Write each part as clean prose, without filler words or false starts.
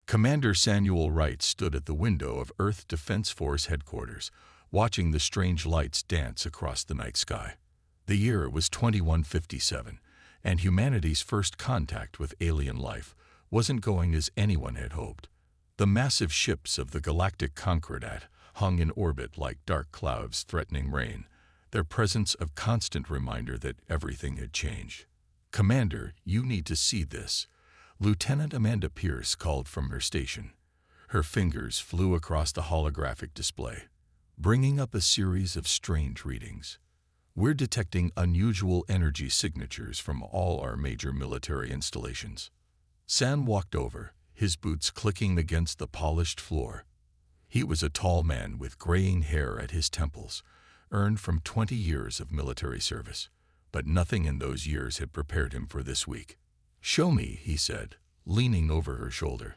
Commander Samuel Wright stood at the window of Earth Defense Force headquarters, watching the strange lights dance across the night sky. The year was 2157, and humanity's first contact with alien life wasn't going as anyone had hoped. The massive ships of the Galactic Concordat hung in orbit like dark clouds threatening rain, their presence a constant reminder that everything had changed. "Commander, you need to see this," Lieutenant Amanda Pierce called from her station. Her fingers flew across the holographic display, bringing up a series of strange readings. "We're detecting unusual energy signatures from all our major military installations." Sam walked over, his boots clicking against the polished floor. He was a tall man with graying hair at his temples, earned from 20 years of military service, but nothing in those years had prepared him for this week. "Show me," he said, leaning over her shoulder.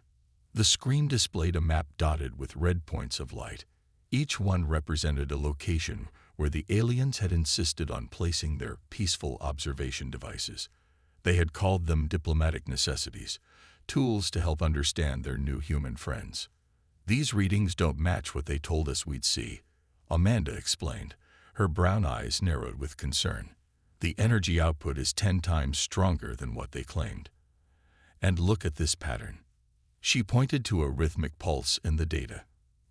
The screen displayed a map dotted with red points of light. Each one represented a location where the aliens had insisted on placing their peaceful observation devices. They had called them diplomatic necessities, tools to help understand their new human friends. "These readings don't match what they told us we'd see," Amanda explained, her brown eyes narrowed with concern. "The energy output is 10 times stronger than what they claimed. And look at this pattern." She pointed to a rhythmic pulse in the data.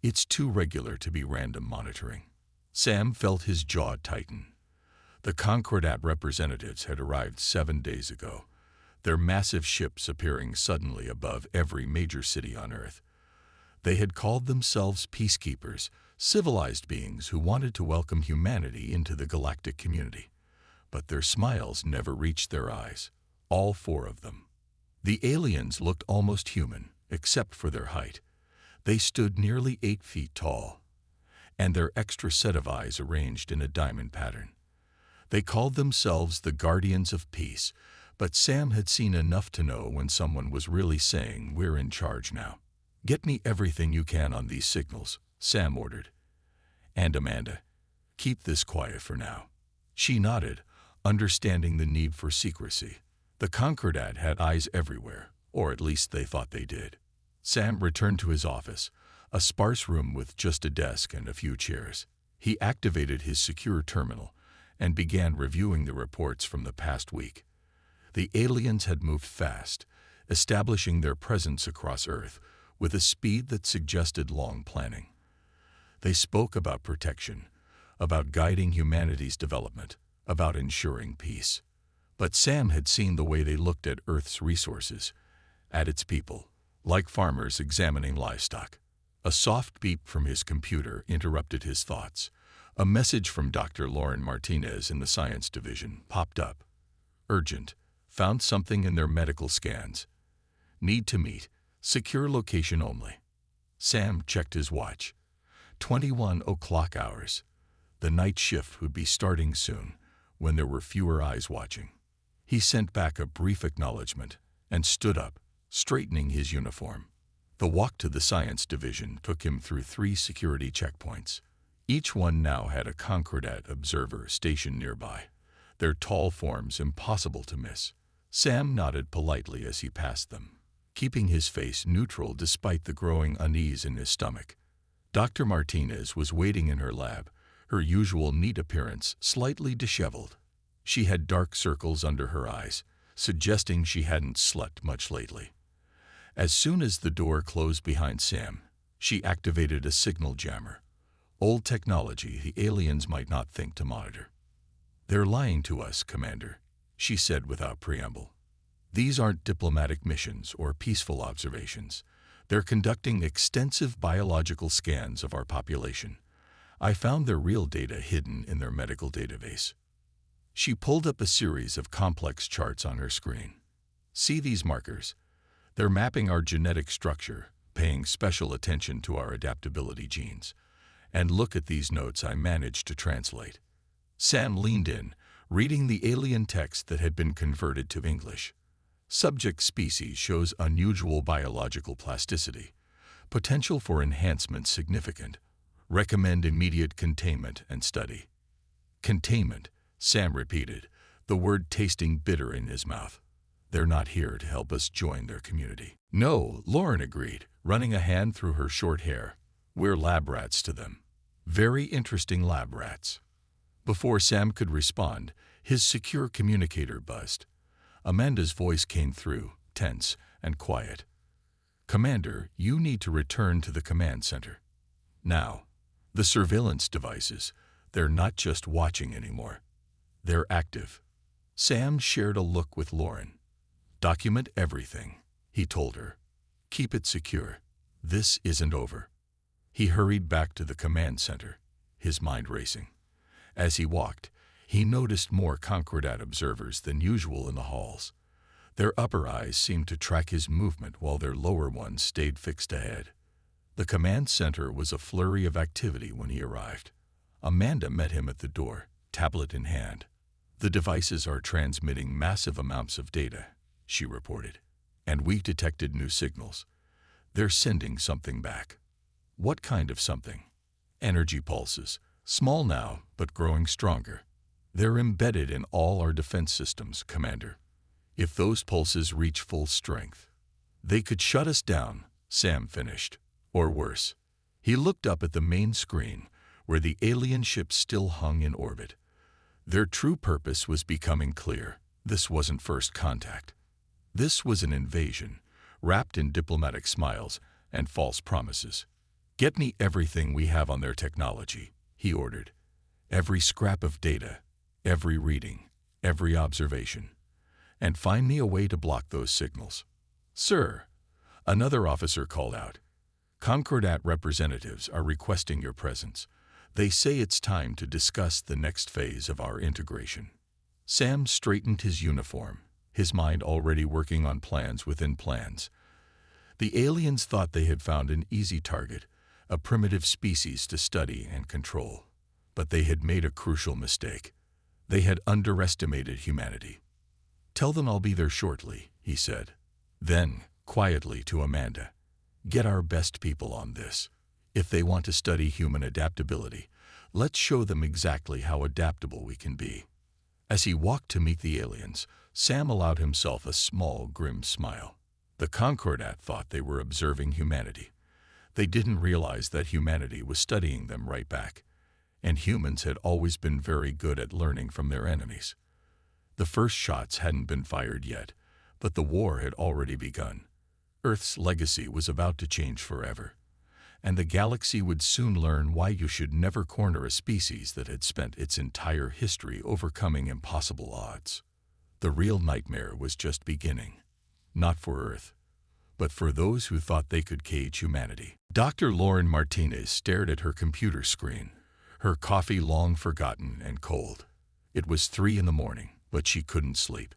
"It's too regular to be random monitoring." Sam felt his jaw tighten. The Concordat representatives had arrived 7 days ago, their massive ships appearing suddenly above every major city on Earth. They had called themselves peacekeepers, civilized beings who wanted to welcome humanity into the galactic community. But their smiles never reached their eyes, all 4 of them. The aliens looked almost human, except for their height. They stood nearly 8 feet tall, and their extra set of eyes arranged in a diamond pattern. They called themselves the Guardians of Peace, but Sam had seen enough to know when someone was really saying, "We're in charge now." "Get me everything you can on these signals," Sam ordered. "And Amanda, keep this quiet for now." She nodded, understanding the need for secrecy. The Concordat had eyes everywhere, or at least they thought they did. Sam returned to his office, a sparse room with just a desk and a few chairs. He activated his secure terminal and began reviewing the reports from the past week. The aliens had moved fast, establishing their presence across Earth with a speed that suggested long planning. They spoke about protection, about guiding humanity's development, about ensuring peace. But Sam had seen the way they looked at Earth's resources, at its people, like farmers examining livestock. A soft beep from his computer interrupted his thoughts. A message from Dr. Lauren Martinez in the science division popped up. "Urgent. Found something in their medical scans. Need to meet. Secure location only." Sam checked his watch. 21 o'clock hours. The night shift would be starting soon, when there were fewer eyes watching. He sent back a brief acknowledgement and stood up, straightening his uniform. The walk to the science division took him through 3 security checkpoints. Each one now had a Concordat observer stationed nearby, their tall forms impossible to miss. Sam nodded politely as he passed them, keeping his face neutral despite the growing unease in his stomach. Dr. Martinez was waiting in her lab, her usual neat appearance slightly disheveled. She had dark circles under her eyes, suggesting she hadn't slept much lately. As soon as the door closed behind Sam, she activated a signal jammer. Old technology the aliens might not think to monitor. "They're lying to us, Commander," she said without preamble. "These aren't diplomatic missions or peaceful observations. They're conducting extensive biological scans of our population. I found their real data hidden in their medical database." She pulled up a series of complex charts on her screen. "See these markers? They're mapping our genetic structure, paying special attention to our adaptability genes. And look at these notes I managed to translate." Sam leaned in, reading the alien text that had been converted to English. "Subject species shows unusual biological plasticity. Potential for enhancement significant. Recommend immediate containment and study." "Containment," Sam repeated, the word tasting bitter in his mouth. They're not here to help us join their community. No, Lauren agreed, running a hand through her short hair. We're lab rats to them. Very interesting lab rats. Before Sam could respond, his secure communicator buzzed. Amanda's voice came through, tense and quiet. Commander, you need to return to the command center. Now, the surveillance devices, they're not just watching anymore. They're active. Sam shared a look with Lauren. Document everything, he told her. Keep it secure. This isn't over. He hurried back to the command center, his mind racing. As he walked, he noticed more Concordat observers than usual in the halls. Their upper eyes seemed to track his movement while their lower ones stayed fixed ahead. The command center was a flurry of activity when he arrived. Amanda met him at the door, tablet in hand. The devices are transmitting massive amounts of data, she reported, and we detected new signals. They're sending something back. What kind of something? Energy pulses, small now, but growing stronger. They're embedded in all our defense systems, Commander. If those pulses reach full strength, they could shut us down, Sam finished. Or worse. He looked up at the main screen, where the alien ship still hung in orbit. Their true purpose was becoming clear. This wasn't first contact. This was an invasion, wrapped in diplomatic smiles and false promises. Get me everything we have on their technology, he ordered. Every scrap of data, every reading, every observation. And find me a way to block those signals. Sir, another officer called out. Concordat representatives are requesting your presence. They say it's time to discuss the next phase of our integration. Sam straightened his uniform, his mind already working on plans within plans. The aliens thought they had found an easy target, a primitive species to study and control. But they had made a crucial mistake. They had underestimated humanity. Tell them I'll be there shortly, he said. Then, quietly to Amanda, get our best people on this. If they want to study human adaptability, let's show them exactly how adaptable we can be. As he walked to meet the aliens, Sam allowed himself a small, grim smile. The Concordat thought they were observing humanity. They didn't realize that humanity was studying them right back. And humans had always been very good at learning from their enemies. The first shots hadn't been fired yet, but the war had already begun. Earth's legacy was about to change forever, and the galaxy would soon learn why you should never corner a species that had spent its entire history overcoming impossible odds. The real nightmare was just beginning, not for Earth, but for those who thought they could cage humanity. Dr. Lauren Martinez stared at her computer screen, her coffee long forgotten and cold. It was 3 a.m, but she couldn't sleep.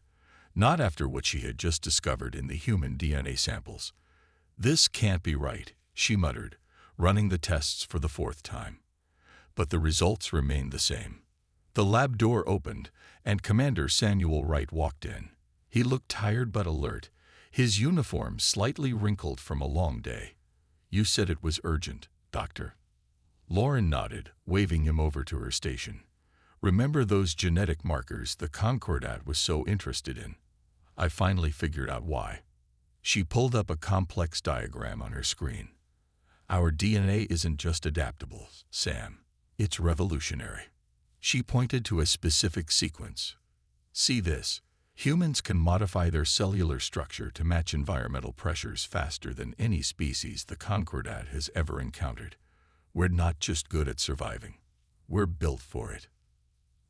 Not after what she had just discovered in the human DNA samples. This can't be right, she muttered, running the tests for the 4th time. But the results remained the same. The lab door opened, and Commander Samuel Wright walked in. He looked tired but alert, his uniform slightly wrinkled from a long day. You said it was urgent, Doctor. Lauren nodded, waving him over to her station. Remember those genetic markers the Concordat was so interested in? I finally figured out why. She pulled up a complex diagram on her screen. Our DNA isn't just adaptable, Sam. It's revolutionary. She pointed to a specific sequence. See this. Humans can modify their cellular structure to match environmental pressures faster than any species the Concordat has ever encountered. We're not just good at surviving. We're built for it.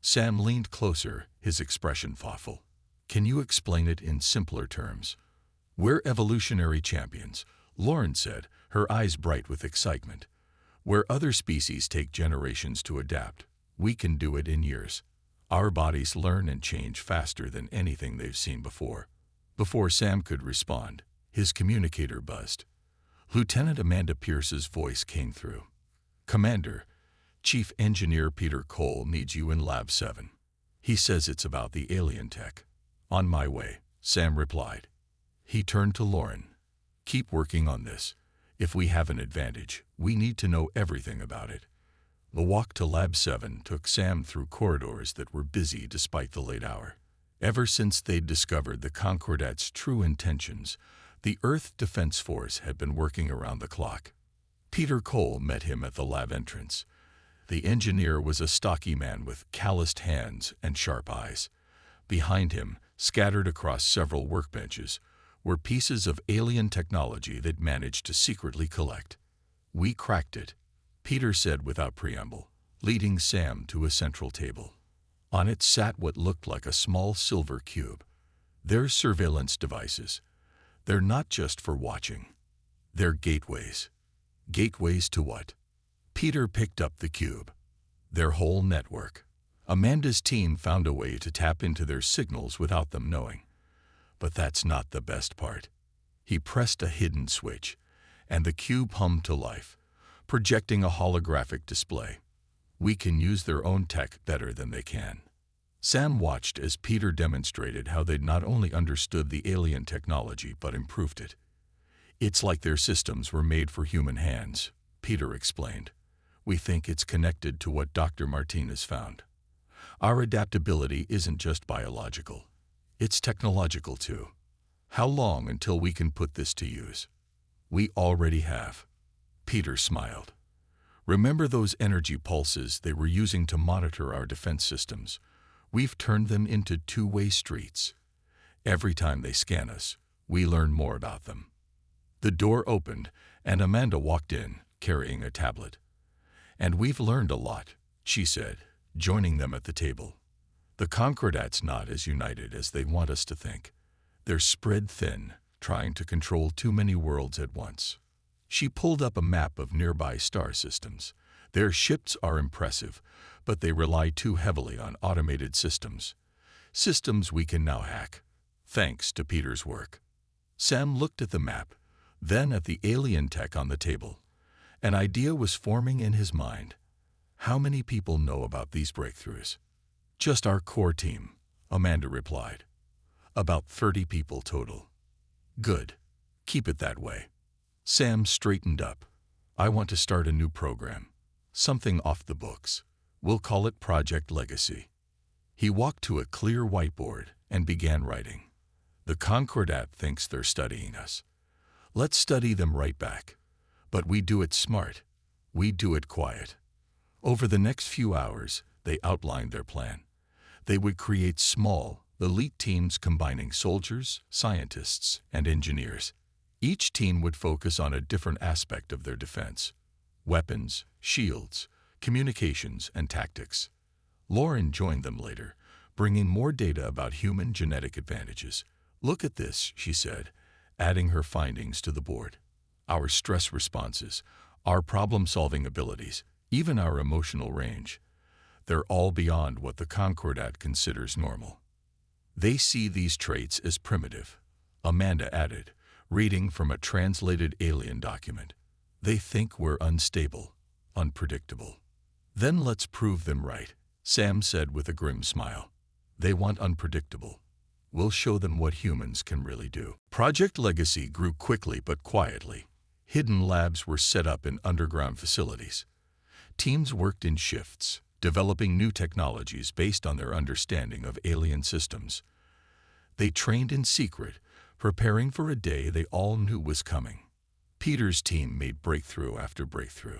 Sam leaned closer, his expression thoughtful. Can you explain it in simpler terms? We're evolutionary champions, Lauren said, her eyes bright with excitement. Where other species take generations to adapt, we can do it in years. Our bodies learn and change faster than anything they've seen before. Before Sam could respond, his communicator buzzed. Lieutenant Amanda Pierce's voice came through. Commander, Chief Engineer Peter Cole needs you in Lab 7. He says it's about the alien tech. On my way, Sam replied. He turned to Lauren. Keep working on this. If we have an advantage, we need to know everything about it. The walk to Lab 7 took Sam through corridors that were busy despite the late hour. Ever since they'd discovered the Concordat's true intentions, the Earth Defense Force had been working around the clock. Peter Cole met him at the lab entrance. The engineer was a stocky man with calloused hands and sharp eyes. Behind him, scattered across several workbenches, were pieces of alien technology they'd managed to secretly collect. "We cracked it," Peter said without preamble, leading Sam to a central table. On it sat what looked like a small silver cube. They're surveillance devices. They're not just for watching. They're gateways. Gateways to what? Peter picked up the cube. Their whole network. Amanda's team found a way to tap into their signals without them knowing. But that's not the best part. He pressed a hidden switch, and the cube hummed to life, projecting a holographic display. "We can use their own tech better than they can." Sam watched as Peter demonstrated how they'd not only understood the alien technology but improved it. "It's like their systems were made for human hands," Peter explained. "We think it's connected to what Dr. Martinez found. Our adaptability isn't just biological. It's technological too. How long until we can put this to use?" "We already have." Peter smiled. "Remember those energy pulses they were using to monitor our defense systems? We've turned them into two-way streets. Every time they scan us, we learn more about them." The door opened, and Amanda walked in, carrying a tablet. "And we've learned a lot," she said, joining them at the table. "The Concordat's not as united as they want us to think. They're spread thin, trying to control too many worlds at once." She pulled up a map of nearby star systems. "Their ships are impressive, but they rely too heavily on automated systems. Systems we can now hack, thanks to Peter's work." Sam looked at the map, then at the alien tech on the table. An idea was forming in his mind. "How many people know about these breakthroughs?" "Just our core team," Amanda replied. "About 30 people total." "Good. Keep it that way." Sam straightened up. "I want to start a new program. Something off the books. We'll call it Project Legacy." He walked to a clear whiteboard and began writing. "The Concordat thinks they're studying us. Let's study them right back. But we do it smart. We do it quiet." Over the next few hours, they outlined their plan. They would create small, elite teams combining soldiers, scientists, and engineers. Each team would focus on a different aspect of their defense: weapons, shields, communications, and tactics. Lauren joined them later, bringing more data about human genetic advantages. "Look at this," she said, adding her findings to the board. "Our stress responses, our problem-solving abilities, even our emotional range. They're all beyond what the Concordat considers normal. They see these traits as primitive," Amanda added, reading from a translated alien document. "They think we're unstable, unpredictable." "Then let's prove them right," Sam said with a grim smile. "They want unpredictable. We'll show them what humans can really do." Project Legacy grew quickly but quietly. Hidden labs were set up in underground facilities. Teams worked in shifts, developing new technologies based on their understanding of alien systems. They trained in secret, preparing for a day they all knew was coming. Peter's team made breakthrough after breakthrough.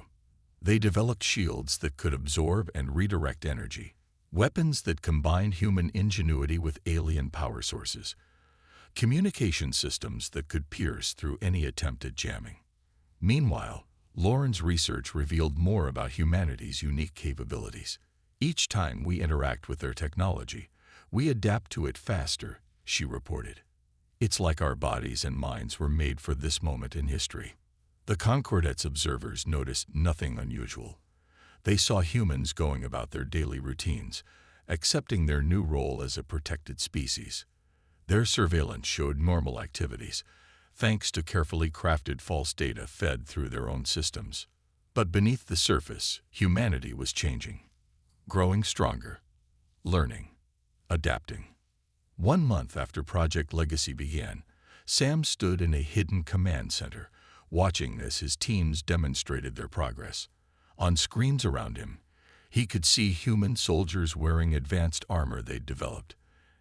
They developed shields that could absorb and redirect energy, weapons that combined human ingenuity with alien power sources, communication systems that could pierce through any attempt at jamming. Meanwhile, Lauren's research revealed more about humanity's unique capabilities. "Each time we interact with their technology, we adapt to it faster," she reported. "It's like our bodies and minds were made for this moment in history." The Concordat's observers noticed nothing unusual. They saw humans going about their daily routines, accepting their new role as a protected species. Their surveillance showed normal activities, thanks to carefully crafted false data fed through their own systems. But beneath the surface, humanity was changing, growing stronger, learning, adapting. 1 month after Project Legacy began, Sam stood in a hidden command center, watching as his teams demonstrated their progress. On screens around him, he could see human soldiers wearing advanced armor they'd developed,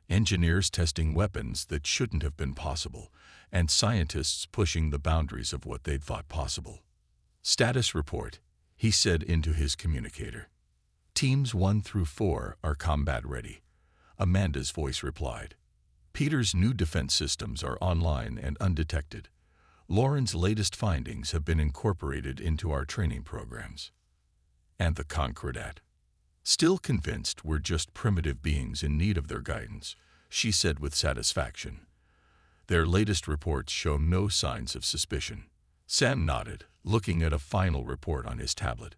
engineers testing weapons that shouldn't have been possible, and scientists pushing the boundaries of what they'd thought possible. "Status report," he said into his communicator. "Teams 1 through 4 are combat ready," Amanda's voice replied. "Peter's new defense systems are online and undetected. Lauren's latest findings have been incorporated into our training programs." And the Concordat? "Still convinced we're just primitive beings in need of their guidance," she said with satisfaction. "Their latest reports show no signs of suspicion." Sam nodded, looking at a final report on his tablet.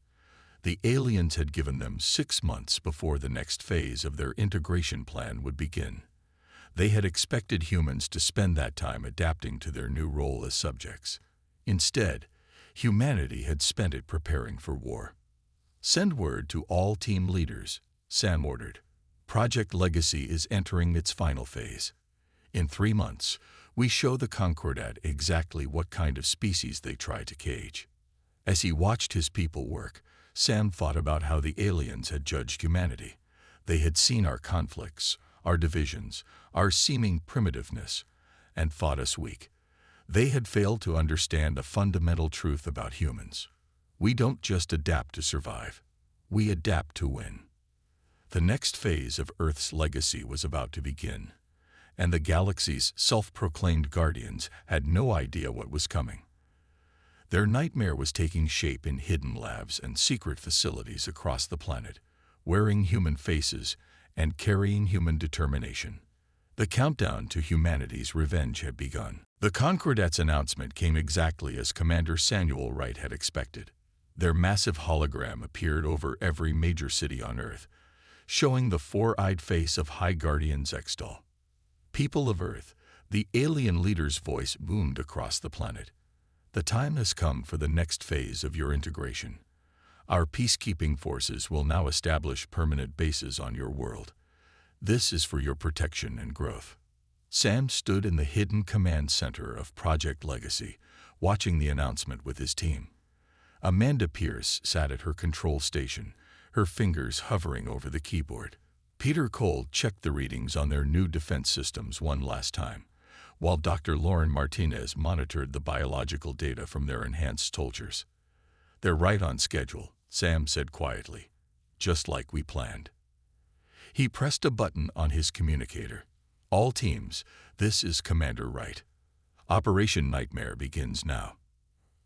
The aliens had given them 6 months before the next phase of their integration plan would begin. They had expected humans to spend that time adapting to their new role as subjects. Instead, humanity had spent it preparing for war. "Send word to all team leaders," Sam ordered. "Project Legacy is entering its final phase. In 3 months, we show the Concordat exactly what kind of species they try to cage." As he watched his people work, Sam thought about how the aliens had judged humanity. They had seen our conflicts, our divisions, our seeming primitiveness, and thought us weak. They had failed to understand a fundamental truth about humans. We don't just adapt to survive. We adapt to win. The next phase of Earth's legacy was about to begin, and the galaxy's self-proclaimed guardians had no idea what was coming. Their nightmare was taking shape in hidden labs and secret facilities across the planet, wearing human faces and carrying human determination. The countdown to humanity's revenge had begun. The Concordat's announcement came exactly as Commander Samuel Wright had expected. Their massive hologram appeared over every major city on Earth, showing the four-eyed face of High Guardian Zextal. "People of Earth," the alien leader's voice boomed across the planet. "The time has come for the next phase of your integration. Our peacekeeping forces will now establish permanent bases on your world. This is for your protection and growth." Sam stood in the hidden command center of Project Legacy, watching the announcement with his team. Amanda Pierce sat at her control station, her fingers hovering over the keyboard. Peter Cole checked the readings on their new defense systems one last time, while Dr. Lauren Martinez monitored the biological data from their enhanced soldiers. "They're right on schedule," Sam said quietly, "just like we planned." He pressed a button on his communicator. "All teams, this is Commander Wright. Operation Nightmare begins now."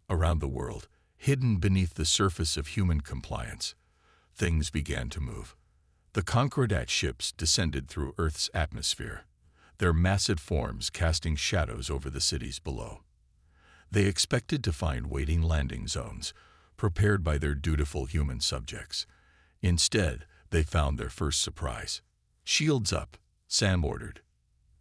Around the world, hidden beneath the surface of human compliance, things began to move. The Concordat ships descended through Earth's atmosphere, their massive forms casting shadows over the cities below. They expected to find waiting landing zones, prepared by their dutiful human subjects. Instead, they found their first surprise. "Shields up," Sam ordered.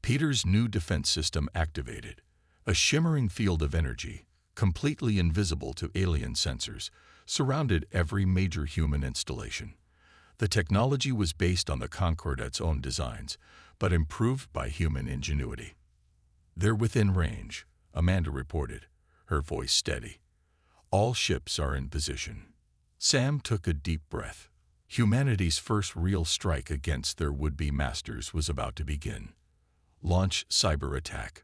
Peter's new defense system activated. A shimmering field of energy, completely invisible to alien sensors, surrounded every major human installation. The technology was based on the Concordat's own designs, but improved by human ingenuity. "They're within range," Amanda reported, her voice steady. "All ships are in position." Sam took a deep breath. Humanity's first real strike against their would-be masters was about to begin. "Launch cyber attack."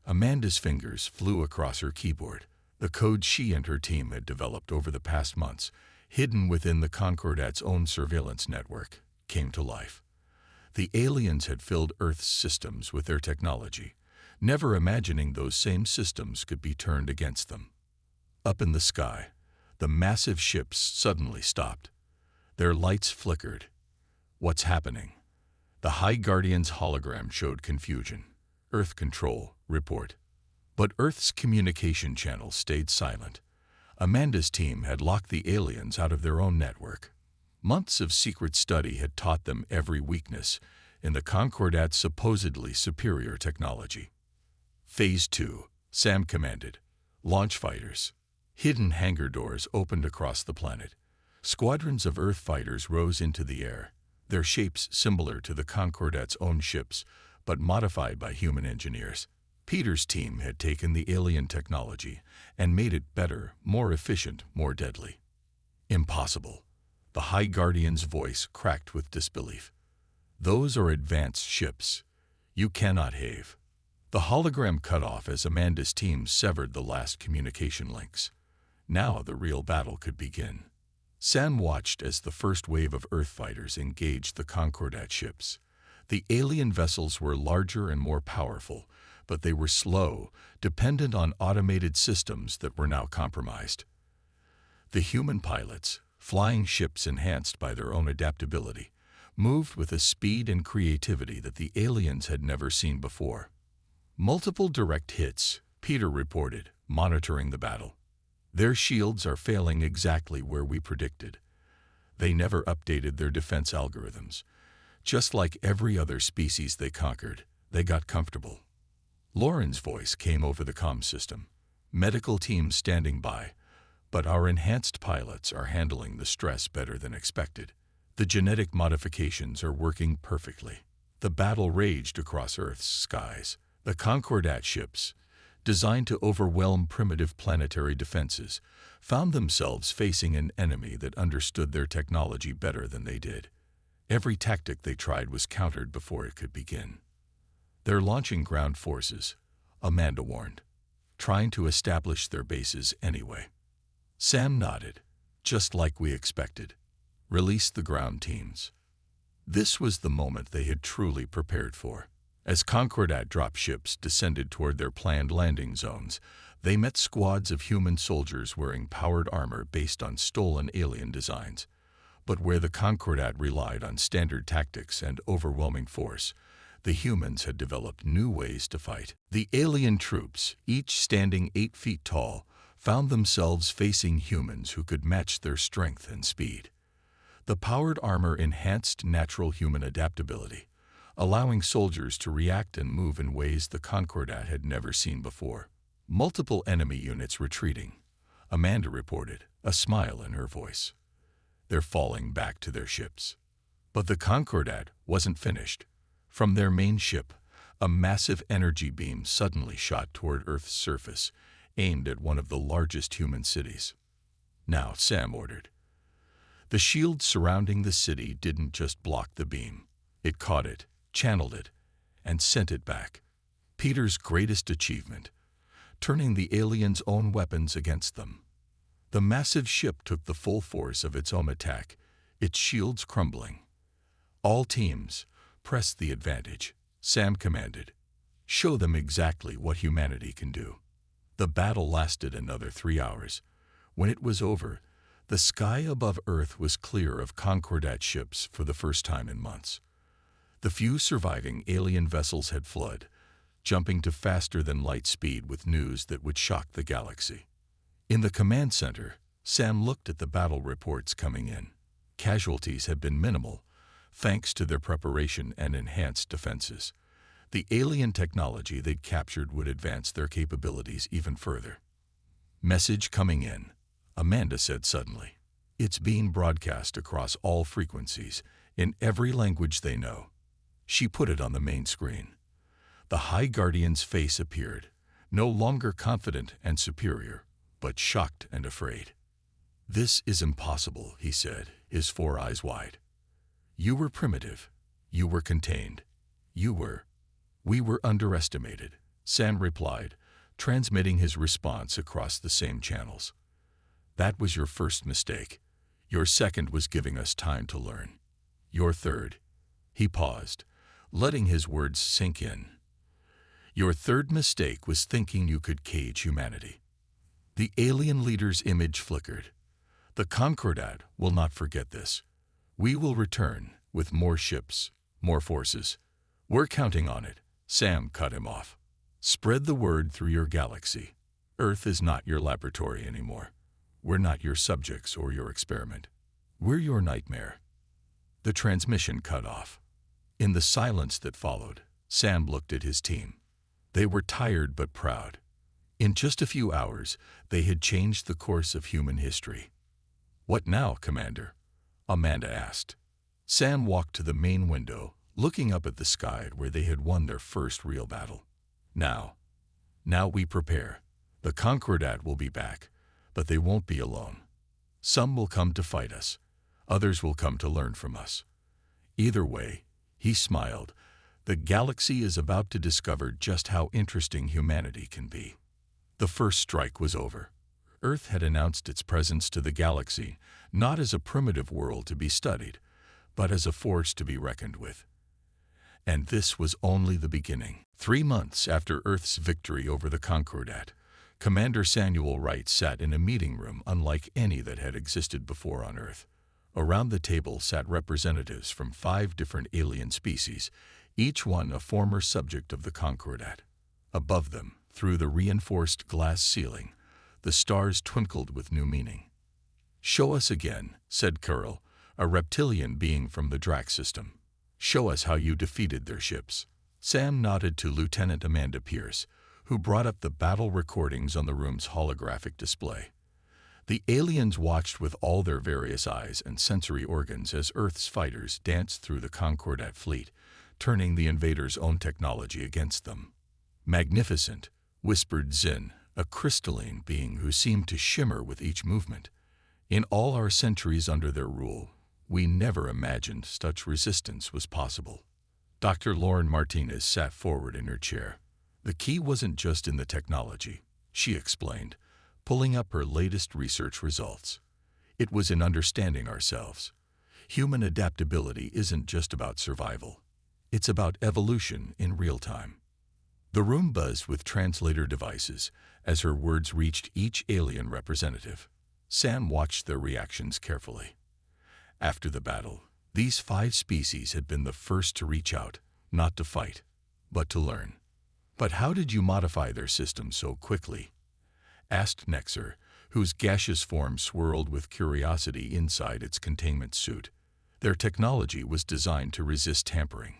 Amanda's fingers flew across her keyboard. The code she and her team had developed over the past months, hidden within the Concordat's own surveillance network, came to life. The aliens had filled Earth's systems with their technology, never imagining those same systems could be turned against them. Up in the sky, the massive ships suddenly stopped. Their lights flickered. "What's happening?" The High Guardian's hologram showed confusion. "Earth Control, report." But Earth's communication channels stayed silent. Amanda's team had locked the aliens out of their own network. Months of secret study had taught them every weakness in the Concordat's supposedly superior technology. "Phase 2, Sam commanded. "Launch fighters." Hidden hangar doors opened across the planet. Squadrons of Earth fighters rose into the air, their shapes similar to the Concordat's own ships, but modified by human engineers. Peter's team had taken the alien technology and made it better, more efficient, more deadly. "Impossible." The High Guardian's voice cracked with disbelief. "Those are advanced ships. You cannot have. The hologram cut off as Amanda's team severed the last communication links. Now the real battle could begin. Sam watched as the first wave of Earth fighters engaged the Concordat ships. The alien vessels were larger and more powerful, but they were slow, dependent on automated systems that were now compromised. The human pilots, flying ships enhanced by their own adaptability, moved with a speed and creativity that the aliens had never seen before. Multiple direct hits, Peter reported, monitoring the battle. Their shields are failing exactly where we predicted. They never updated their defense algorithms. Just like every other species they conquered, they got comfortable. Lauren's voice came over the comm system. Medical teams standing by, but our enhanced pilots are handling the stress better than expected. The genetic modifications are working perfectly. The battle raged across Earth's skies. The Concordat ships, designed to overwhelm primitive planetary defenses, found themselves facing an enemy that understood their technology better than they did. Every tactic they tried was countered before it could begin. They're launching ground forces, Amanda warned, trying to establish their bases anyway. Sam nodded, just like we expected. Release the ground teams. This was the moment they had truly prepared for. As Concordat dropships descended toward their planned landing zones, they met squads of human soldiers wearing powered armor based on stolen alien designs. But where the Concordat relied on standard tactics and overwhelming force, the humans had developed new ways to fight. The alien troops, each standing 8 feet tall, found themselves facing humans who could match their strength and speed. The powered armor enhanced natural human adaptability, allowing soldiers to react and move in ways the Concordat had never seen before. Multiple enemy units retreating, Amanda reported, a smile in her voice. They're falling back to their ships. But the Concordat wasn't finished. From their main ship, a massive energy beam suddenly shot toward Earth's surface, aimed at one of the largest human cities. Now, Sam ordered. The shield surrounding the city didn't just block the beam. It caught it, channeled it, and sent it back. Peter's greatest achievement, turning the aliens' own weapons against them. The massive ship took the full force of its own attack, its shields crumbling. All teams, press the advantage, Sam commanded. Show them exactly what humanity can do. The battle lasted another 3 hours. When it was over, the sky above Earth was clear of Concordat ships for the first time in months. The few surviving alien vessels had fled, jumping to faster-than-light speed with news that would shock the galaxy. In the command center, Sam looked at the battle reports coming in. Casualties had been minimal, thanks to their preparation and enhanced defenses. The alien technology they'd captured would advance their capabilities even further. Message coming in, Amanda said suddenly. It's being broadcast across all frequencies, in every language they know. She put it on the main screen. The High Guardian's face appeared, no longer confident and superior, but shocked and afraid. This is impossible, he said, his 4 eyes wide. You were primitive. You were contained. We were underestimated, Sam replied, transmitting his response across the same channels. That was your first mistake. Your second was giving us time to learn. Your third. He paused, letting his words sink in. Your third mistake was thinking you could cage humanity. The alien leader's image flickered. The Concordat will not forget this. We will return with more ships, more forces. We're counting on it. Sam cut him off. Spread the word through your galaxy. Earth is not your laboratory anymore. We're not your subjects or your experiment. We're your nightmare. The transmission cut off. In the silence that followed, Sam looked at his team. They were tired but proud. In just a few hours, they had changed the course of human history. What now, Commander? Amanda asked. Sam walked to the main window, looking up at the sky where they had won their first real battle. Now we prepare. The Concordat will be back, but they won't be alone. Some will come to fight us. Others will come to learn from us. Either way, he smiled, The galaxy is about to discover just how interesting humanity can be. The first strike was over. Earth had announced its presence to the galaxy, not as a primitive world to be studied, but as a force to be reckoned with. And this was only the beginning. 3 months after Earth's victory over the Concordat, Commander Samuel Wright sat in a meeting room unlike any that had existed before on Earth. Around the table sat representatives from 5 different alien species, each one a former subject of the Concordat. Above them, through the reinforced glass ceiling, the stars twinkled with new meaning. "Show us again," said Curl, a reptilian being from the Drax system. "Show us how you defeated their ships." Sam nodded to Lieutenant Amanda Pierce, who brought up the battle recordings on the room's holographic display. The aliens watched with all their various eyes and sensory organs as Earth's fighters danced through the Concordat fleet, turning the invaders' own technology against them. "Magnificent," whispered Zin, a crystalline being who seemed to shimmer with each movement. "In all our centuries under their rule, we never imagined such resistance was possible." Dr. Lauren Martinez sat forward in her chair. "The key wasn't just in the technology," she explained, pulling up her latest research results. "It was in understanding ourselves. Human adaptability isn't just about survival. It's about evolution in real time." The room buzzed with translator devices as her words reached each alien representative. Sam watched their reactions carefully. After the battle, these 5 species had been the first to reach out, not to fight, but to learn. "But how did you modify their system so quickly?" asked Nexer, whose gaseous form swirled with curiosity inside its containment suit. Their technology was designed to resist tampering.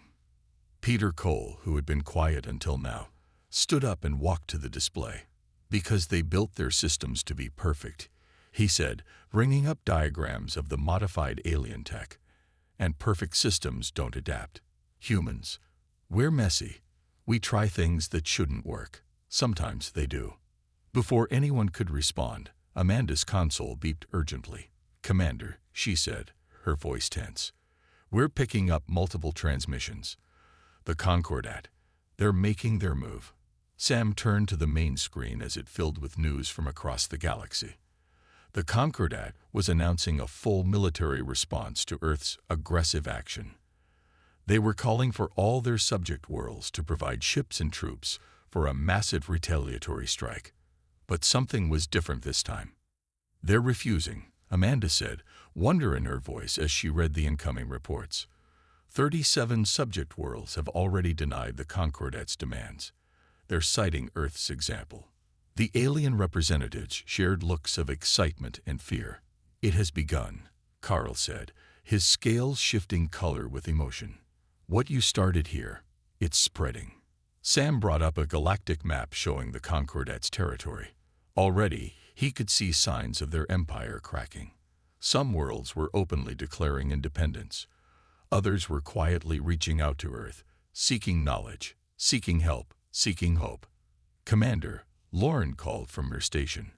Peter Cole, who had been quiet until now, stood up and walked to the display. "Because they built their systems to be perfect," he said, bringing up diagrams of the modified alien tech. "And perfect systems don't adapt. Humans, we're messy. We try things that shouldn't work. Sometimes they do." Before anyone could respond, Amanda's console beeped urgently. "Commander," she said, her voice tense. "We're picking up multiple transmissions. The Concordat, they're making their move." Sam turned to the main screen as it filled with news from across the galaxy. The Concordat was announcing a full military response to Earth's aggressive action. They were calling for all their subject worlds to provide ships and troops for a massive retaliatory strike. But something was different this time. "They're refusing," Amanda said, wonder in her voice as she read the incoming reports. 37 subject worlds have already denied the Concordat's demands. They're citing Earth's example. The alien representatives shared looks of excitement and fear. "It has begun," Carl said, his scales shifting color with emotion. "What you started here, it's spreading." Sam brought up a galactic map showing the Concordat's territory. Already, he could see signs of their empire cracking. Some worlds were openly declaring independence. Others were quietly reaching out to Earth, seeking knowledge, seeking help, seeking hope. "Commander," Lauren called from her station.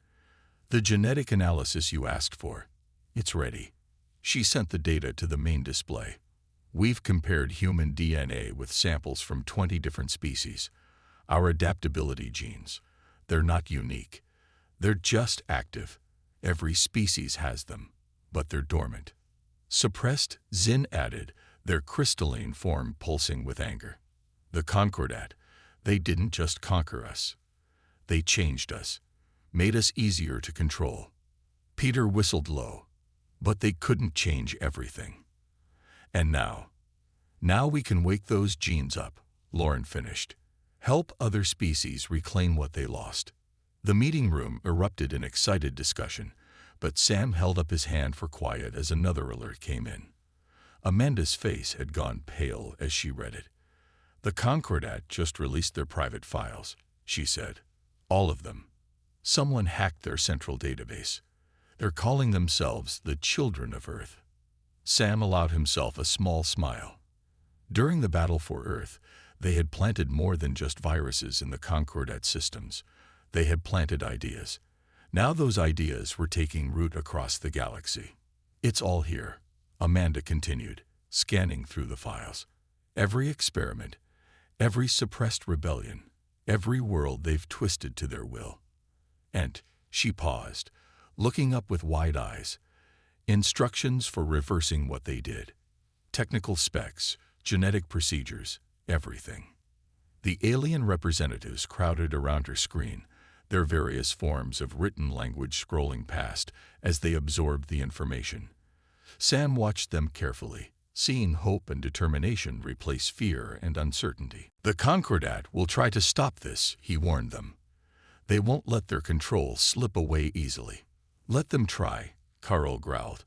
"The genetic analysis you asked for, it's ready." She sent the data to the main display. "We've compared human DNA with samples from 20 different species. Our adaptability genes, they're not unique. They're just active. Every species has them, but they're dormant." "Suppressed," Zin added, their crystalline form pulsing with anger. "The Concordat, they didn't just conquer us. They changed us, made us easier to control." Peter whistled low. "But they couldn't change everything. And now we can wake those genes up," Lauren finished. "Help other species reclaim what they lost." The meeting room erupted in excited discussion, but Sam held up his hand for quiet as another alert came in. Amanda's face had gone pale as she read it. "The Concordat just released their private files," she said. "All of them. Someone hacked their central database. They're calling themselves the Children of Earth." Sam allowed himself a small smile. During the battle for Earth, they had planted more than just viruses in the Concordat systems. They had planted ideas. Now those ideas were taking root across the galaxy. "It's all here," Amanda continued, scanning through the files. "Every experiment, every suppressed rebellion, every world they've twisted to their will. And she paused, looking up with wide eyes. Instructions for reversing what they did. Technical specs, genetic procedures, everything. The alien representatives crowded around her screen, their various forms of written language scrolling past as they absorbed the information. Sam watched them carefully, seeing hope and determination replace fear and uncertainty. The Concordat will try to stop this, he warned them. They won't let their control slip away easily. Let them try, Carl growled,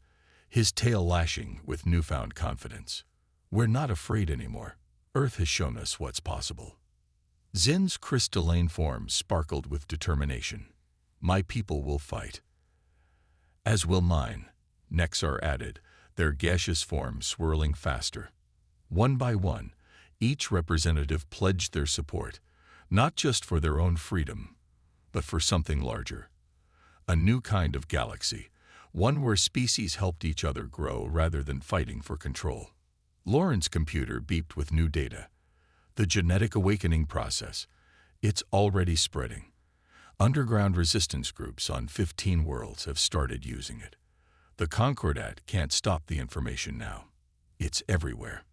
his tail lashing with newfound confidence. We're not afraid anymore. Earth has shown us what's possible. Zin's crystalline form sparkled with determination. My people will fight. As will mine, Nexar added, their gaseous forms swirling faster. One by one, each representative pledged their support, not just for their own freedom, but for something larger. A new kind of galaxy, one where species helped each other grow rather than fighting for control. Lauren's computer beeped with new data. The genetic awakening process. It's already spreading. Underground resistance groups on 15 worlds have started using it. The Concordat can't stop the information now. It's everywhere.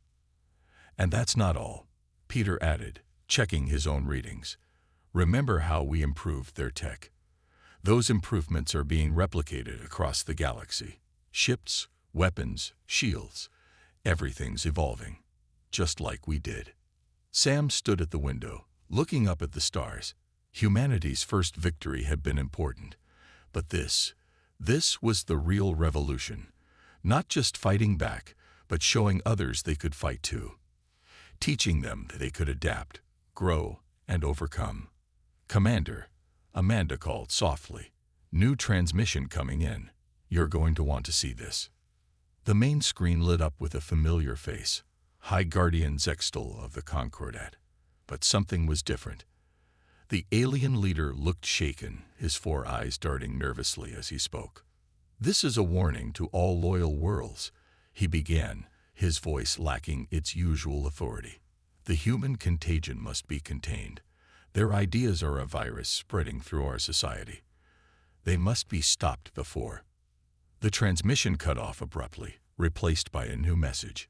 And that's not all, Peter added, checking his own readings. Remember how we improved their tech? Those improvements are being replicated across the galaxy. Ships, weapons, shields. Everything's evolving, just like we did. Sam stood at the window, looking up at the stars. Humanity's first victory had been important, but this was the real revolution. Not just fighting back, but showing others they could fight too. Teaching them that they could adapt, grow, and overcome. Commander, Amanda called softly. New transmission coming in. You're going to want to see this. The main screen lit up with a familiar face. High Guardian Zextal of the Concordat. But something was different. The alien leader looked shaken, his 4 eyes darting nervously as he spoke. This is a warning to all loyal worlds, he began, his voice lacking its usual authority. The human contagion must be contained. Their ideas are a virus spreading through our society. They must be stopped before. The transmission cut off abruptly, replaced by a new message.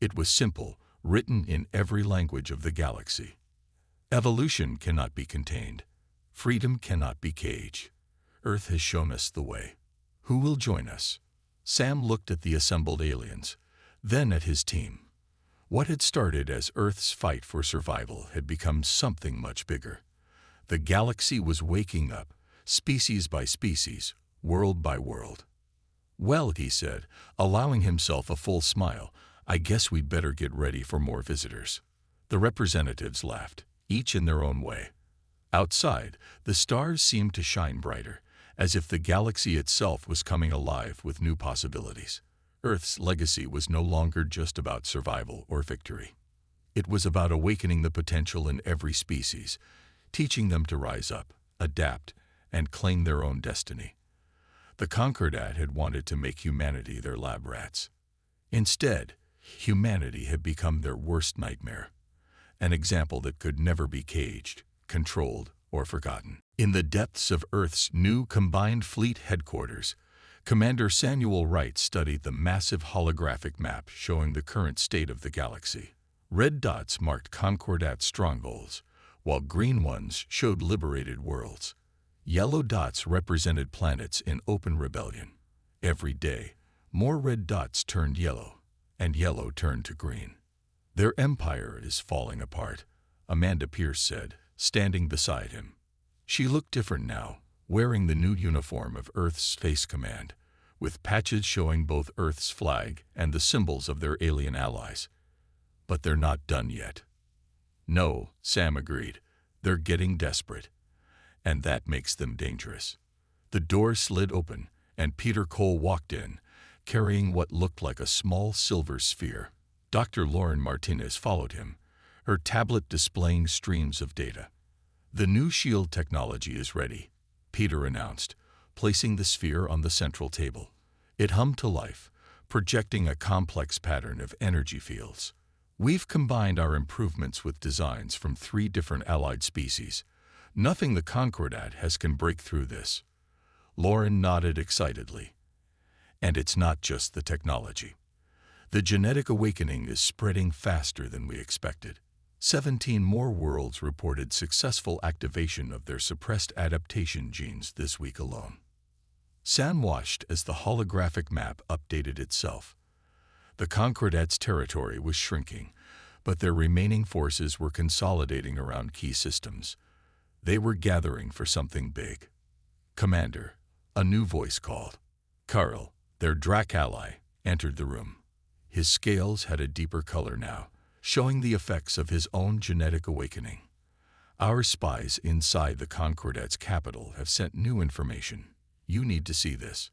It was simple, written in every language of the galaxy. Evolution cannot be contained. Freedom cannot be caged. Earth has shown us the way. Who will join us? Sam looked at the assembled aliens, then at his team. What had started as Earth's fight for survival had become something much bigger. The galaxy was waking up, species by species, world by world. Well, he said, allowing himself a full smile, I guess we'd better get ready for more visitors. The representatives laughed, each in their own way. Outside, the stars seemed to shine brighter, as if the galaxy itself was coming alive with new possibilities. Earth's legacy was no longer just about survival or victory. It was about awakening the potential in every species, teaching them to rise up, adapt, and claim their own destiny. The Concordat had wanted to make humanity their lab rats. Instead, humanity had become their worst nightmare, an example that could never be caged, controlled, or forgotten. In the depths of Earth's new Combined Fleet headquarters, Commander Samuel Wright studied the massive holographic map showing the current state of the galaxy. Red dots marked Concordat strongholds, while green ones showed liberated worlds. Yellow dots represented planets in open rebellion. Every day, more red dots turned yellow, and yellow turned to green. Their empire is falling apart, Amanda Pierce said, standing beside him. She looked different now, wearing the new uniform of Earth's Space Command, with patches showing both Earth's flag and the symbols of their alien allies. But they're not done yet. No, Sam agreed. They're getting desperate. And that makes them dangerous. The door slid open, and Peter Cole walked in, carrying what looked like a small silver sphere. Dr. Lauren Martinez followed him, her tablet displaying streams of data. The new shield technology is ready, Peter announced, placing the sphere on the central table. It hummed to life, projecting a complex pattern of energy fields. We've combined our improvements with designs from 3 different allied species. Nothing the Concordat has can break through this. Lauren nodded excitedly. And it's not just the technology. The genetic awakening is spreading faster than we expected. 17 more worlds reported successful activation of their suppressed adaptation genes this week alone. Sam watched as the holographic map updated itself. The Concordat's territory was shrinking, but their remaining forces were consolidating around key systems. They were gathering for something big. "Commander," a new voice called. Carl, their Drac ally, entered the room. His scales had a deeper color now, showing the effects of his own genetic awakening. "Our spies inside the Concordat's capital have sent new information. You need to see this."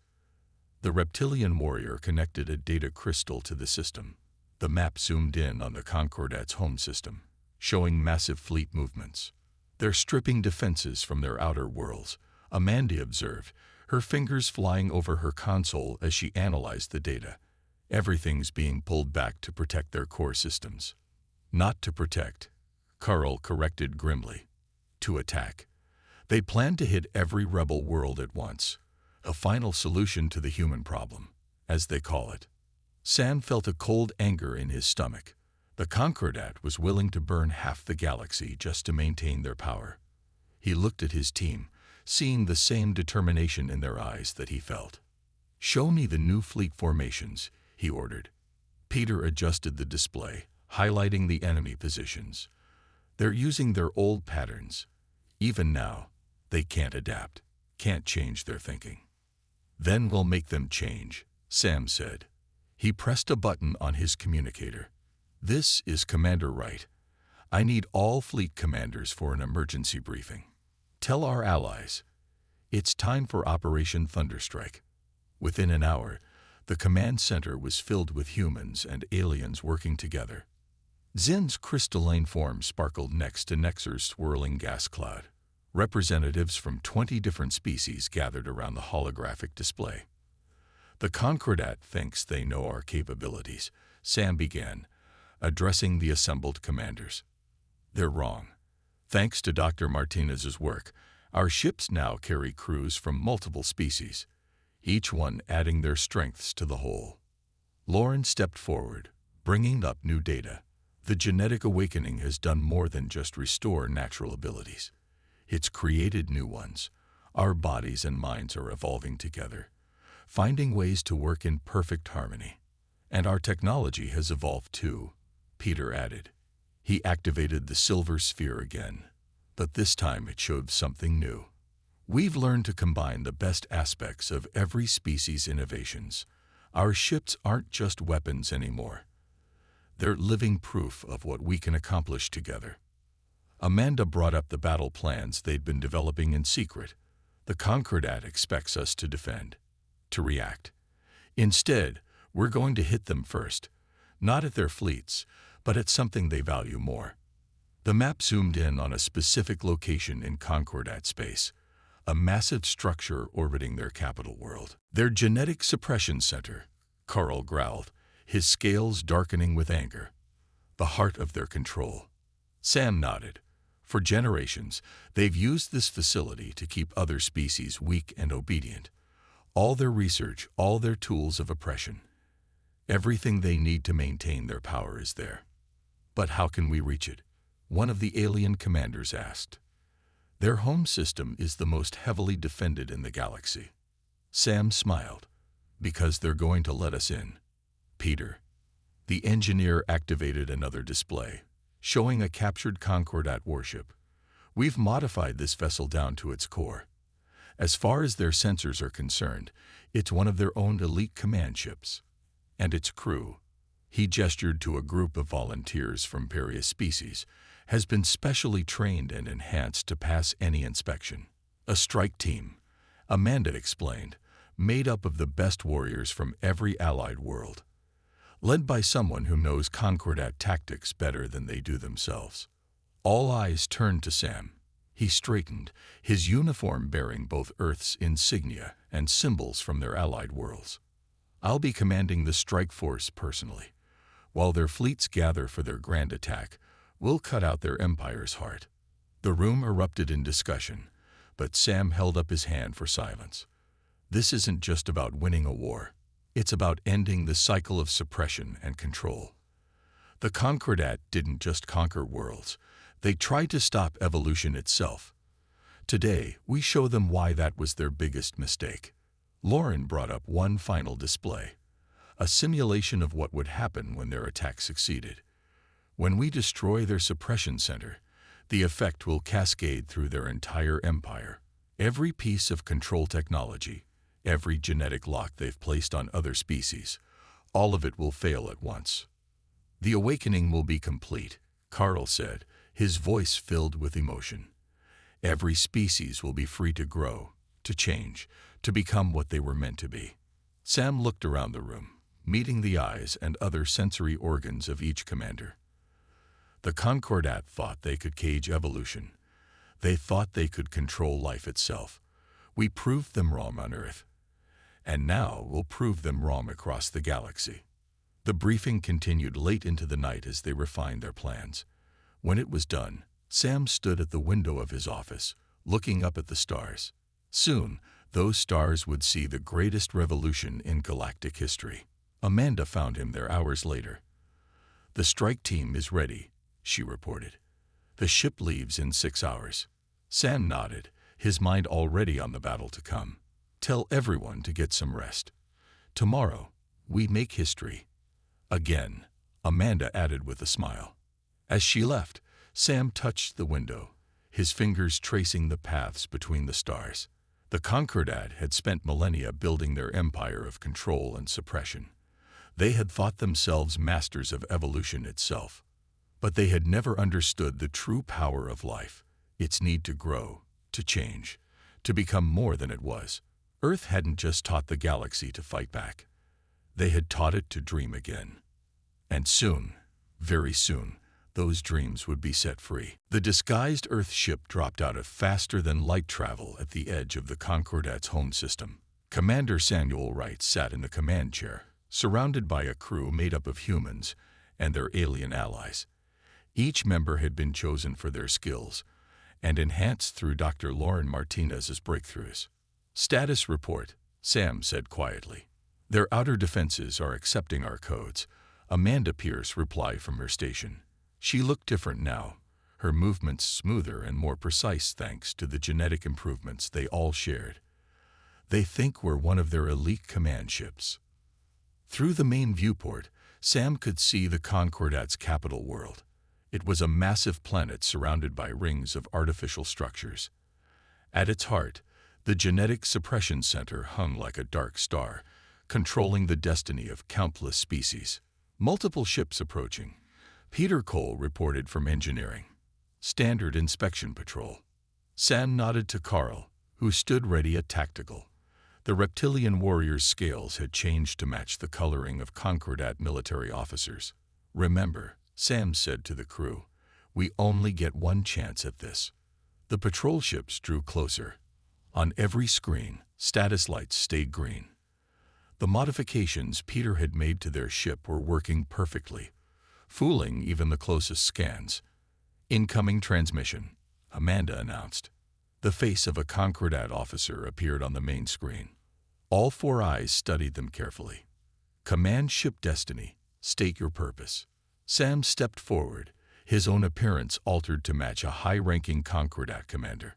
The reptilian warrior connected a data crystal to the system. The map zoomed in on the Concordat's home system, showing massive fleet movements. "They're stripping defenses from their outer worlds," Amanda observed, her fingers flying over her console as she analyzed the data. "Everything's being pulled back to protect their core systems." "Not to protect," Carl corrected grimly. "To attack. They plan to hit every rebel world at once. A final solution to the human problem, as they call it." Sam felt a cold anger in his stomach. The Concordat was willing to burn half the galaxy just to maintain their power. He looked at his team, seeing the same determination in their eyes that he felt. "Show me the new fleet formations," he ordered. Peter adjusted the display, highlighting the enemy positions. "They're using their old patterns. Even now, they can't adapt, can't change their thinking." "Then we'll make them change," Sam said. He pressed a button on his communicator. "This is Commander Wright. I need all fleet commanders for an emergency briefing. Tell our allies. It's time for Operation Thunderstrike." Within an hour, the command center was filled with humans and aliens working together. Zin's crystalline form sparkled next to Nexer's swirling gas cloud. Representatives from 20 different species gathered around the holographic display. "The Concordat thinks they know our capabilities," Sam began, addressing the assembled commanders. "They're wrong. Thanks to Dr. Martinez's work, our ships now carry crews from multiple species, each one adding their strengths to the whole." Lauren stepped forward, bringing up new data. "The genetic awakening has done more than just restore natural abilities. It's created new ones. Our bodies and minds are evolving together, finding ways to work in perfect harmony. And our technology has evolved too," Peter added. He activated the silver sphere again, but this time it showed something new. "We've learned to combine the best aspects of every species' innovations. Our ships aren't just weapons anymore. They're living proof of what we can accomplish together." Amanda brought up the battle plans they'd been developing in secret. "The Concordat expects us to defend, to react. Instead, we're going to hit them first, not at their fleets, but at something they value more." The map zoomed in on a specific location in Concordat space, a massive structure orbiting their capital world. "Their genetic suppression center," Carl growled, his scales darkening with anger. "The heart of their control." Sam nodded. "For generations, they've used this facility to keep other species weak and obedient. All their research, all their tools of oppression. Everything they need to maintain their power is there." "But how can we reach it?" one of the alien commanders asked. "Their home system is the most heavily defended in the galaxy." Sam smiled. "Because they're going to let us in." "Peter." The engineer activated another display, showing a captured Concordat warship. "We've modified this vessel down to its core. As far as their sensors are concerned, it's one of their own elite command ships. And its crew," he gestured to a group of volunteers from various species, "has been specially trained and enhanced to pass any inspection. A strike team," Amanda explained, "made up of the best warriors from every allied world. Led by someone who knows Concordat tactics better than they do themselves." All eyes turned to Sam. He straightened, his uniform bearing both Earth's insignia and symbols from their allied worlds. "I'll be commanding the strike force personally. While their fleets gather for their grand attack, we'll cut out their empire's heart." The room erupted in discussion, but Sam held up his hand for silence. This isn't just about winning a war. It's about ending the cycle of suppression and control. The Concordat didn't just conquer worlds. They tried to stop evolution itself. Today, we show them why that was their biggest mistake. Lauren brought up one final display, a simulation of what would happen when their attack succeeded. When we destroy their suppression center, the effect will cascade through their entire empire. Every piece of control technology, every genetic lock they've placed on other species, all of it will fail at once. "The awakening will be complete," Carl said, his voice filled with emotion. "Every species will be free to grow, to change, to become what they were meant to be." Sam looked around the room, meeting the eyes and other sensory organs of each commander. The Concordat thought they could cage evolution. They thought they could control life itself. We proved them wrong on Earth. And now we'll prove them wrong across the galaxy. The briefing continued late into the night as they refined their plans. When it was done, Sam stood at the window of his office, looking up at the stars. Soon, those stars would see the greatest revolution in galactic history. Amanda found him there hours later. "The strike team is ready," she reported. "The ship leaves in 6 hours." Sam nodded, his mind already on the battle to come. "Tell everyone to get some rest. Tomorrow, we make history." "Again," Amanda added with a smile. As she left, Sam touched the window, his fingers tracing the paths between the stars. The Concordat had spent millennia building their empire of control and suppression. They had thought themselves masters of evolution itself. But they had never understood the true power of life, its need to grow, to change, to become more than it was. Earth hadn't just taught the galaxy to fight back. They had taught it to dream again. And soon, very soon, those dreams would be set free. The disguised Earth ship dropped out of faster-than-light travel at the edge of the Concordat's home system. Commander Samuel Wright sat in the command chair, surrounded by a crew made up of humans and their alien allies. Each member had been chosen for their skills and enhanced through Dr. Lauren Martinez's breakthroughs. "Status report," Sam said quietly. "Their outer defenses are accepting our codes," Amanda Pierce replied from her station. She looked different now, her movements smoother and more precise thanks to the genetic improvements they all shared. "They think we're one of their elite command ships." Through the main viewport, Sam could see the Concordat's capital world. It was a massive planet surrounded by rings of artificial structures. At its heart, the genetic suppression center hung like a dark star, controlling the destiny of countless species. Multiple ships approaching. Peter Cole reported from engineering. "Standard inspection patrol." Sam nodded to Carl, who stood ready at tactical. The reptilian warrior's scales had changed to match the coloring of Concordat military officers. "Remember," Sam said to the crew, "we only get one chance at this." The patrol ships drew closer. On every screen, status lights stayed green. The modifications Peter had made to their ship were working perfectly, fooling even the closest scans. "Incoming transmission," Amanda announced. The face of a Concordat officer appeared on the main screen. All 4 eyes studied them carefully. "Command ship destiny. State your purpose." Sam stepped forward, his own appearance altered to match a high-ranking Concordat commander.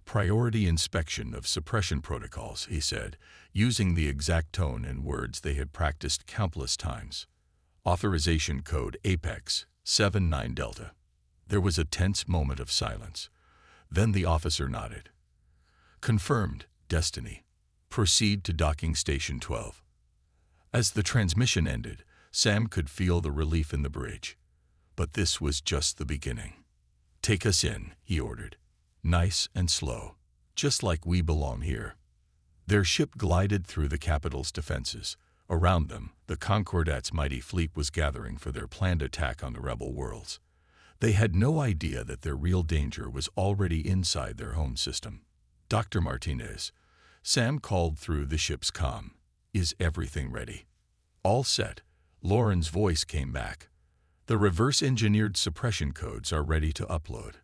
"Priority inspection of suppression protocols," he said, using the exact tone and words they had practiced countless times. "Authorization code Apex 79 Delta." There was a tense moment of silence. Then the officer nodded. "Confirmed, Destiny. Proceed to docking station 12. As the transmission ended, Sam could feel the relief in the bridge. But this was just the beginning. "Take us in," he ordered. "Nice and slow, just like we belong here." Their ship glided through the capital's defenses. Around them, the Concordat's mighty fleet was gathering for their planned attack on the rebel worlds. They had no idea that their real danger was already inside their home system. "Dr. Martinez," Sam called through the ship's comm. "Is everything ready?" "All set. Lauren's voice came back. "The reverse-engineered suppression codes are ready to upload.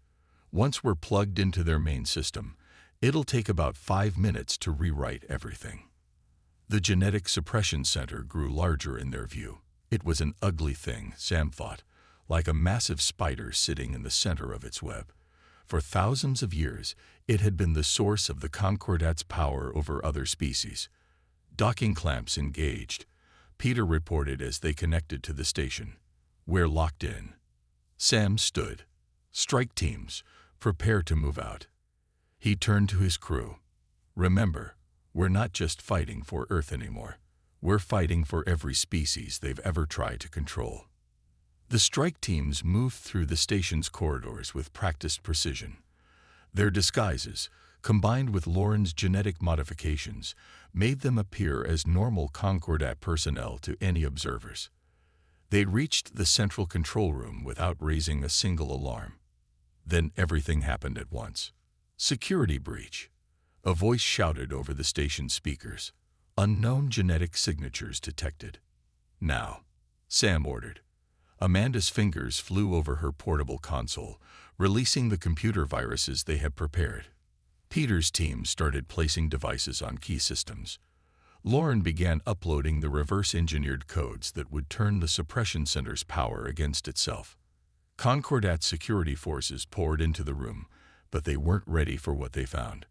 Once we're plugged into their main system, it'll take about 5 minutes to rewrite everything." The genetic suppression center grew larger in their view. It was an ugly thing, Sam thought, like a massive spider sitting in the center of its web. For thousands of years, it had been the source of the Concordat's power over other species. "Docking clamps engaged," Peter reported as they connected to the station. "We're locked in." Sam stood. "Strike teams, prepare to move out." He turned to his crew. "Remember, we're not just fighting for Earth anymore. We're fighting for every species they've ever tried to control." The strike teams moved through the station's corridors with practiced precision. Their disguises, combined with Lauren's genetic modifications, made them appear as normal Concordat personnel to any observers. They'd reached the central control room without raising a single alarm. Then everything happened at once. "Security breach." A voice shouted over the station's speakers. "Unknown genetic signatures detected." "Now," Sam ordered. Amanda's fingers flew over her portable console, releasing the computer viruses they had prepared. Peter's team started placing devices on key systems. Lauren began uploading the reverse-engineered codes that would turn the suppression center's power against itself. Concordat security forces poured into the room, but they weren't ready for what they found.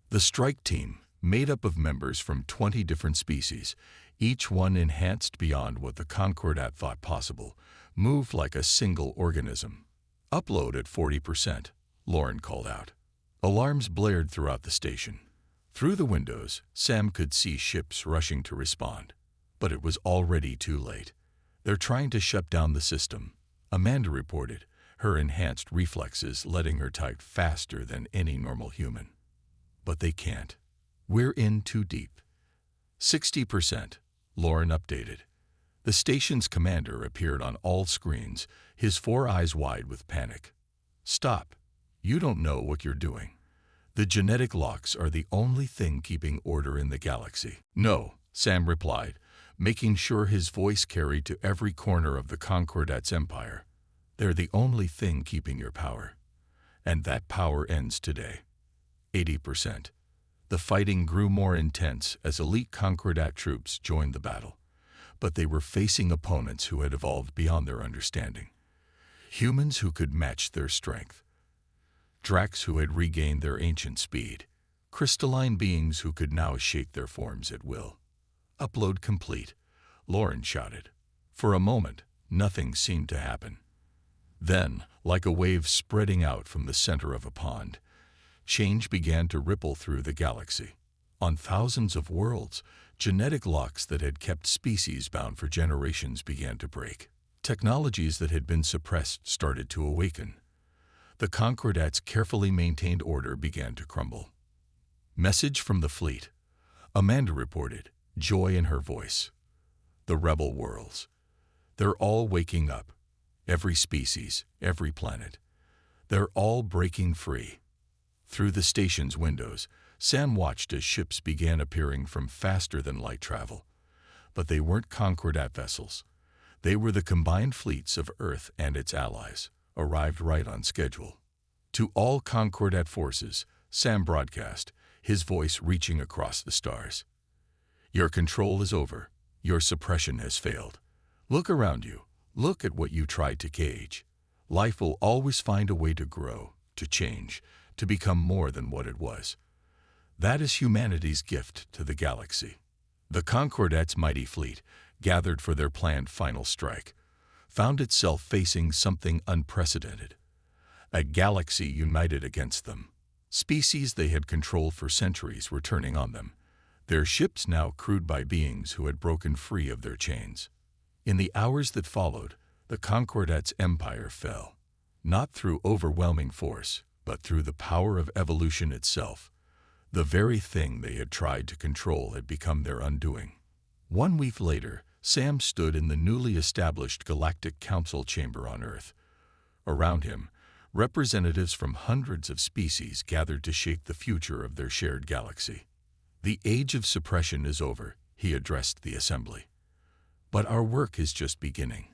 The strike team, made up of members from 20 different species, each one enhanced beyond what the Concordat thought possible, moved like a single organism. "Upload at 40%, Lauren called out. Alarms blared throughout the station. Through the windows, Sam could see ships rushing to respond. But it was already too late. "They're trying to shut down the system," Amanda reported, her enhanced reflexes letting her type faster than any normal human. "But they can't. We're in too deep." 60%, Lauren updated. The station's commander appeared on all screens, his 4 eyes wide with panic. "Stop. You don't know what you're doing. The genetic locks are the only thing keeping order in the galaxy." "No," Sam replied, making sure his voice carried to every corner of the Concordat's empire. "They're the only thing keeping your power. And that power ends today." 80%. The fighting grew more intense as elite Concordat troops joined the battle. But they were facing opponents who had evolved beyond their understanding. Humans who could match their strength. Dracs who had regained their ancient speed. Crystalline beings who could now shape their forms at will. "Upload complete," Lauren shouted. For a moment, nothing seemed to happen. Then, like a wave spreading out from the center of a pond, change began to ripple through the galaxy. On thousands of worlds, genetic locks that had kept species bound for generations began to break. Technologies that had been suppressed started to awaken. The Concordat's carefully maintained order began to crumble. "Message from the fleet," Amanda reported, joy in her voice. "The rebel worlds. They're all waking up. Every species, every planet. They're all breaking free." Through the station's windows, Sam watched as ships began appearing from faster-than-light travel. But they weren't Concordat vessels. They were the combined fleets of Earth and its allies, arrived right on schedule. To all Concordat forces, Sam broadcast, his voice reaching across the stars. "Your control is over. Your suppression has failed. Look around you. Look at what you tried to cage. Life will always find a way to grow, to change, to become more than what it was. That is humanity's gift to the galaxy." The Concordat's mighty fleet, gathered for their planned final strike, found itself facing something unprecedented. A galaxy united against them. Species they had controlled for centuries were turning on them, their ships now crewed by beings who had broken free of their chains. In the hours that followed, the Concordat's empire fell, not through overwhelming force, but through the power of evolution itself. The very thing they had tried to control had become their undoing. 1 week later, Sam stood in the newly established Galactic Council chamber on Earth. Around him, representatives from hundreds of species gathered to shape the future of their shared galaxy. "The age of suppression is over," he addressed the assembly. But our work is just beginning.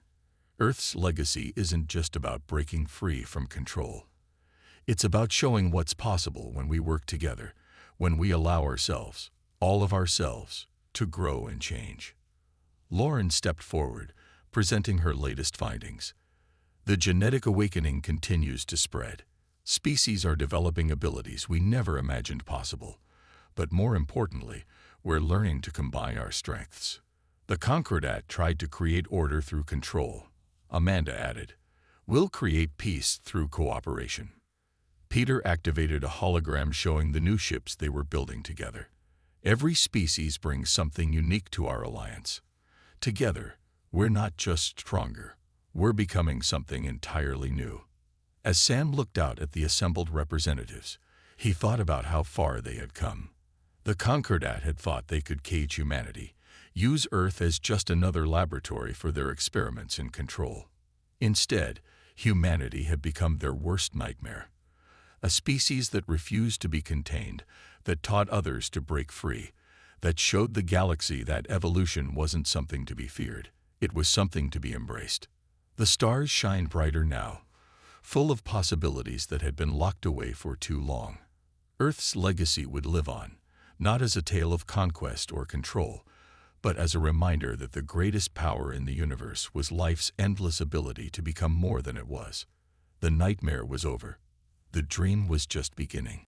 Earth's legacy isn't just about breaking free from control. It's about showing what's possible when we work together, when we allow ourselves, all of ourselves, to grow and change. Lauren stepped forward, presenting her latest findings. The genetic awakening continues to spread. Species are developing abilities we never imagined possible. But more importantly, we're learning to combine our strengths. The Concordat tried to create order through control. Amanda added, "We'll create peace through cooperation." Peter activated a hologram showing the new ships they were building together. Every species brings something unique to our alliance. Together, we're not just stronger, we're becoming something entirely new. As Sam looked out at the assembled representatives, he thought about how far they had come. The Concordat had thought they could cage humanity, use Earth as just another laboratory for their experiments in control. Instead, humanity had become their worst nightmare. A species that refused to be contained, that taught others to break free, that showed the galaxy that evolution wasn't something to be feared, it was something to be embraced. The stars shined brighter now, full of possibilities that had been locked away for too long. Earth's legacy would live on, not as a tale of conquest or control, but as a reminder that the greatest power in the universe was life's endless ability to become more than it was. The nightmare was over. The dream was just beginning.